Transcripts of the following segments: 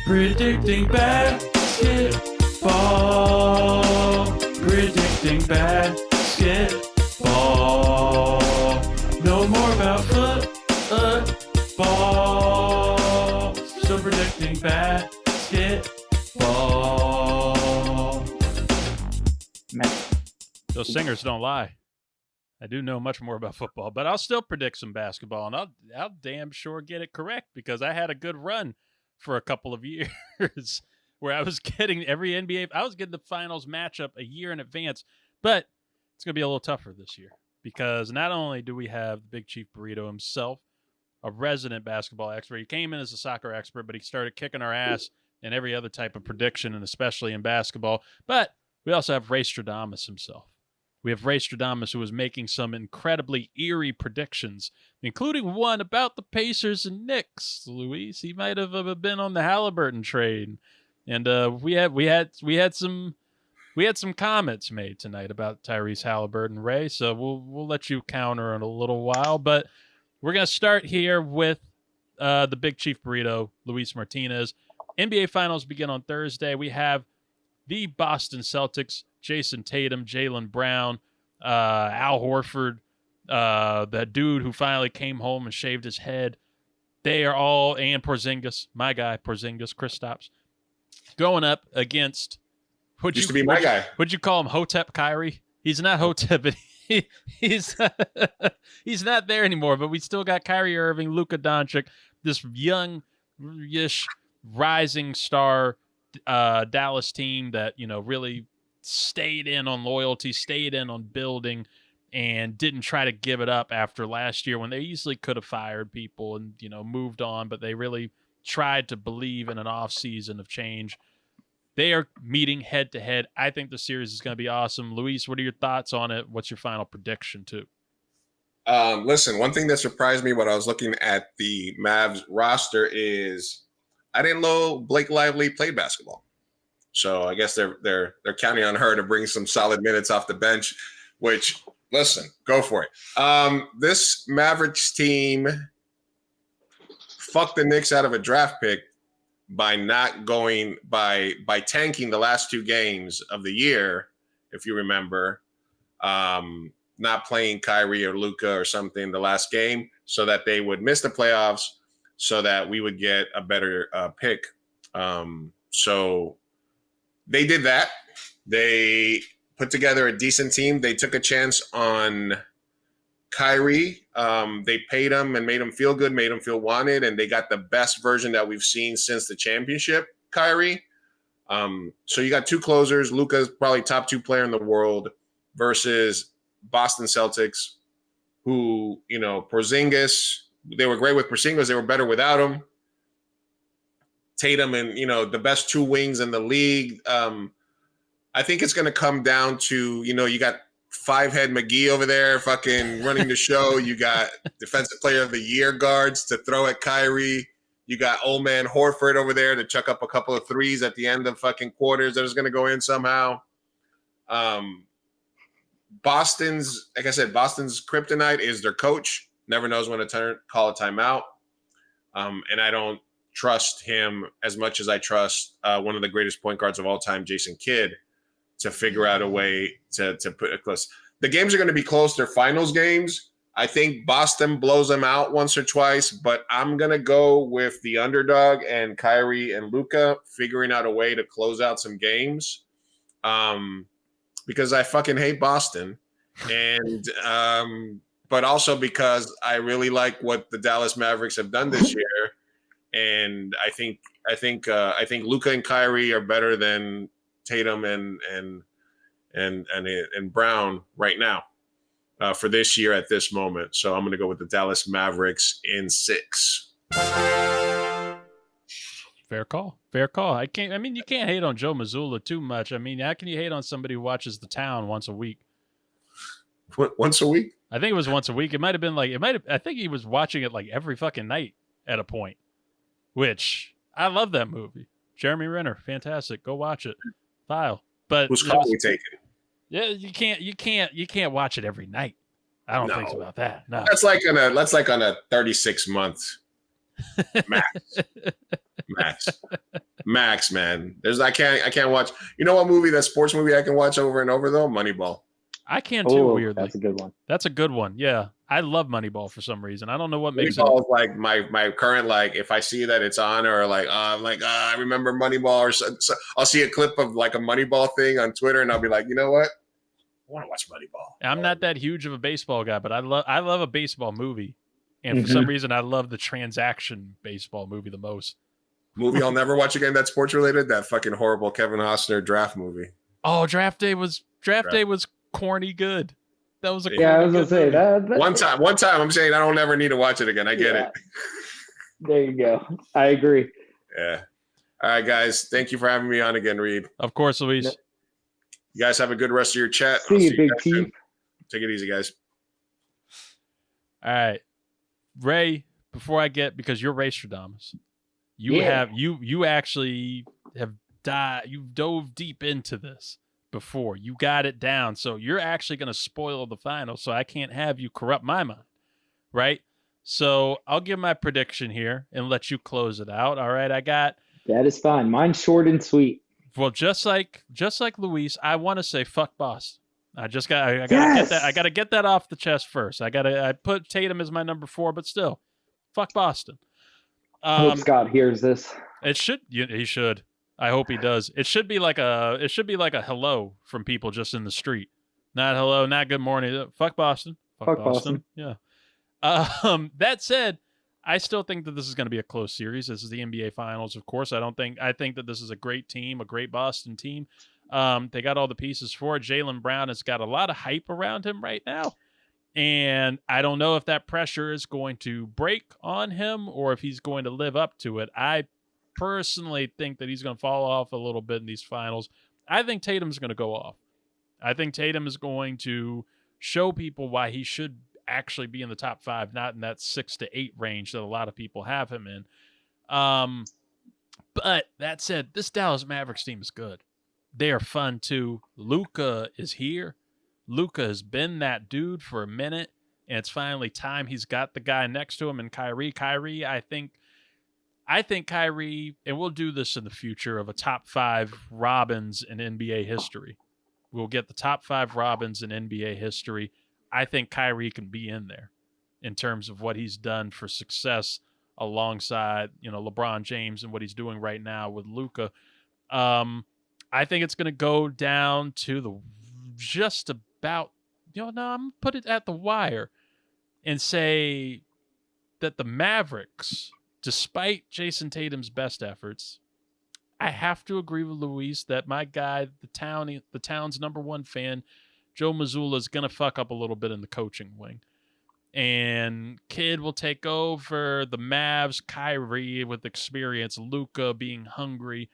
Predicting basketball. Predicting basketball. No more about football. So predicting basketball. Man. Those singers don't lie. I do know much more about football, but I'll still predict some basketball, and I'll damn sure get it correct because I had a good run for a couple of years where I was getting every NBA. I was getting the finals matchup a year in advance, but it's going to be a little tougher this year because not only do we have the Big Chief Burrito himself, a resident basketball expert. He came in as a soccer expert, but he started kicking our ass in every other type of prediction, and especially in basketball. But we also have Raystradamus himself. We have Raystradamus, who was making some incredibly eerie predictions, including one about the Pacers and Knicks. Luis, he might have been on the Halliburton trade, and we had some comments made tonight about Tyrese Halliburton, Ray. So we'll let you counter in a little while, but we're gonna start here with the Big Chief Burrito, Luis Martinez. NBA Finals begin on Thursday. We have the Boston Celtics, Jayson Tatum, Jaylen Brown, Al Horford, that dude who finally came home and shaved his head. They are all, and Porzingis, my guy, Kristaps, going up against, Used to be my guy. Would you call him Hotep Kyrie? He's not Hotep, but he's not there anymore, but we still got Kyrie Irving, Luka Dončić, this young-ish rising star Dallas team that, really stayed in on loyalty, stayed in on building, and didn't try to give it up after last year when they easily could have fired people and, moved on, but they really tried to believe in an offseason of change. They are meeting head-to-head. I think the series is going to be awesome. Luis, what are your thoughts on it? What's your final prediction, too? Listen, one thing that surprised me when I was looking at the Mavs roster is I didn't know Blake Lively played basketball. So I guess they're counting on her to bring some solid minutes off the bench, which, listen, go for it. This Mavericks team fucked the Knicks out of a draft pick by tanking the last two games of the year, if you remember, not playing Kyrie or Luka or something the last game so that they would miss the playoffs so that we would get a better pick. So they did that. They put together a decent team. They took a chance on Kyrie. They paid him and made him feel good, made him feel wanted, and they got the best version that we've seen since the championship, Kyrie. So you got two closers. Luka's probably top 2 player in the world versus Boston Celtics, who, Porzingis, they were great with Porzingis. They were better without him. Tatum and, the best 2 wings in the league. I think it's going to come down to, you got 5-head McGee over there fucking running the show. You got defensive player of the year guards to throw at Kyrie. You got old man Horford over there to chuck up a couple of threes at the end of fucking quarters that is going to go in somehow. Boston's kryptonite is their coach. Never knows when to call a timeout. And I don't trust him as much as I trust one of the greatest point guards of all time, Jason Kidd, to figure out a way to put it close. The games are going to be close. They're finals games. I think Boston blows them out once or twice, but I'm going to go with the underdog and Kyrie and Luka figuring out a way to close out some games because I fucking hate Boston. And but also because I really like what the Dallas Mavericks have done this year. And I think Luka and Kyrie are better than Tatum and Brown right now for this year at this moment. So I'm going to go with the Dallas Mavericks in 6. Fair call. You can't hate on Joe Mazzulla too much. How can you hate on somebody who watches The Town once a week? Once a week? I think it was once a week. I think he was watching it like every fucking night at a point, which I love that movie. Jeremy Renner, fantastic. Go watch it. File. But whose call we taking? Yeah, you can't watch it every night. I don't think about that. No. That's like on a 36-month Max, man. I can't watch. You know what movie? That sports movie I can watch over and over though. Moneyball. I can too. Weirdly, that's a good one. That's a good one. Yeah, I love Moneyball for some reason. I don't know what makes Moneyball it. Is like my current, like, if I see that it's on, or like I'm like, I remember Moneyball, or so I'll see a clip of like a Moneyball thing on Twitter, and I'll be like, you know what? I want to watch Moneyball. I'm not that huge of a baseball guy, but I love a baseball movie, and for some reason I love the transaction baseball movie the most. Movie I'll never watch again that's sports related. That fucking horrible Kevin Costner draft movie. Oh, Draft Day was corny good. That was a I was gonna say that. One time. I'm saying I don't ever need to watch it again. I get it. There you go. I agree. Yeah. All right, guys. Thank you for having me on again, Reid. Of course, Luis. You guys have a good rest of your chat. See you, Big T. Take it easy, guys. All right, Ray. Before I get, because you're Raystradamus, you actually have you've dove deep into this before. You got it down, so you're actually going to spoil the final. So I can't have you corrupt my mind, right? So I'll give my prediction here and let you close it out. All right, that is fine. Mine's short and sweet. Well, just like Luis, I want to say fuck Boston. I gotta get that. I gotta get that off the chest first. I put Tatum as my number 4, but still, fuck Boston. I hope Scott hears this. He should. I hope he does. It should be like a hello from people just in the street. Not hello, not good morning. Fuck Boston. Fuck Boston. Yeah. That said, I still think that this is going to be a close series. This is the NBA Finals, of course. I think that this is a great team, a great Boston team. They got all the pieces for it. Jaylen Brown has got a lot of hype around him right now. And I don't know if that pressure is going to break on him or if he's going to live up to it. I personally think that he's going to fall off a little bit in these finals. I think Tatum's going to go off. I think Tatum is going to show people why he should actually be in the top 5, not in that 6 to 8 range that a lot of people have him in. But that said, this Dallas Mavericks team is good. They are fun too. Luka is here. Luka has been that dude for a minute, and it's finally time. He's got the guy next to him, and Kyrie, I think Kyrie, and we'll do this in the future, of a top 5 Robins in NBA history. We'll get the top 5 Robins in NBA history. I think Kyrie can be in there in terms of what he's done for success alongside, LeBron James and what he's doing right now with Luka. I think it's going to go down to just about, I'm going to put it at the wire and say that the Mavericks, despite Jayson Tatum's best efforts, I have to agree with Luis that my guy, the town's number 1 fan, Joe Mazzulla, is going to fuck up a little bit in the coaching wing. And Kid will take over. The Mavs, Kyrie with experience, Luka being hungry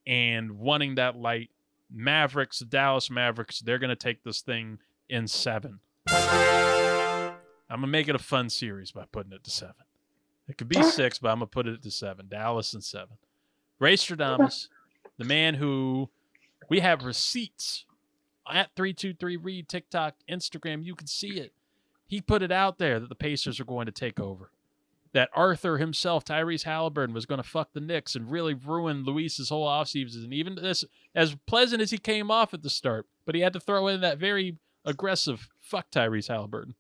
and wanting that light. Mavericks, Dallas Mavericks, they're going to take this thing in 7. I'm going to make it a fun series by putting it to 7. It could be 6, but I'm going to put it to 7. Dallas and 7. Raystradamus, the man who we have receipts at 323Reid, TikTok, Instagram. You can see it. He put it out there that the Pacers are going to take over. That Arthur himself, Tyrese Halliburton, was going to fuck the Knicks and really ruin Luis's whole offseason. And even this, as pleasant as he came off at the start, but he had to throw in that very aggressive fuck Tyrese Halliburton.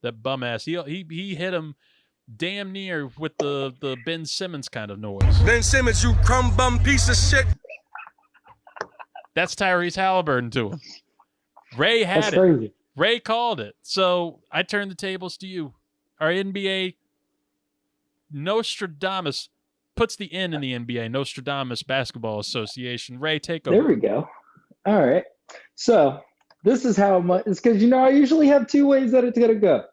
That bum ass. He hit him damn near with the Ben Simmons kind of noise. Ben Simmons, you crumb bum piece of shit. That's Tyrese Halliburton to him. Ray had That's it. crazy. Ray called it. So I turn the tables to you. Our NBA Nostradamus puts the N in the NBA, Nostradamus Basketball Association. Ray, take over. There we go. All right. So this is how much, it's because, I usually have 2 ways that it's going to go.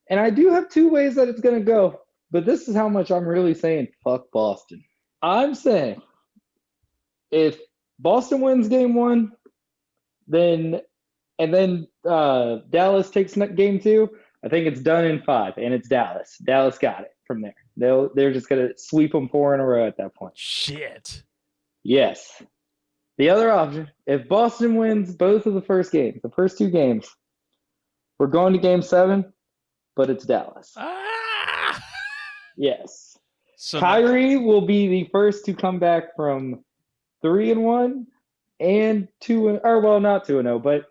And I do have 2 ways that it's going to go. But this is how much I'm really saying fuck Boston. I'm saying if Boston wins game 1, then Dallas takes game 2, I think it's done in 5, and it's Dallas. Dallas got it from there. They're just going to sweep them 4 in a row at that point. Shit. Yes. The other option, if Boston wins both of the first 2 games, we're going to game 7, but it's Dallas. Yes. So Kyrie will be the first to come back from 3-1 and 2, or well, not 2-0, but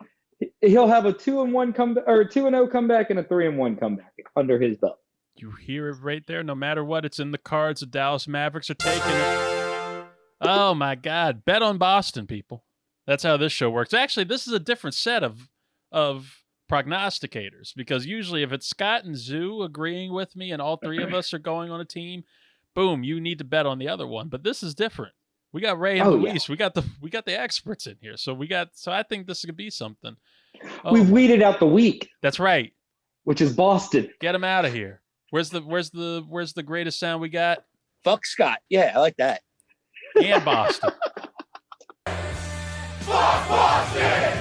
he'll have a 2-1 comeback or 2-0 comeback and a 3-1 comeback under his belt. you hear it right there. No matter what, it's in the cards. The Dallas Mavericks are taking it. Oh my God! Bet on Boston, people. That's how this show works. Actually, this is a different set of prognosticators, because usually if it's Scott and Zoo agreeing with me and all three of us are going on a team, boom, you need to bet on the other one. But this is different. We got Ray and Luis. Yeah. We got the experts in here. So I think this could be something. Oh, we've weeded out the weak. That's right. Which is Boston. Get him out of here. Where's the greatest sound we got? Fuck Scott. Yeah, I like that. And Boston. Fuck Boston!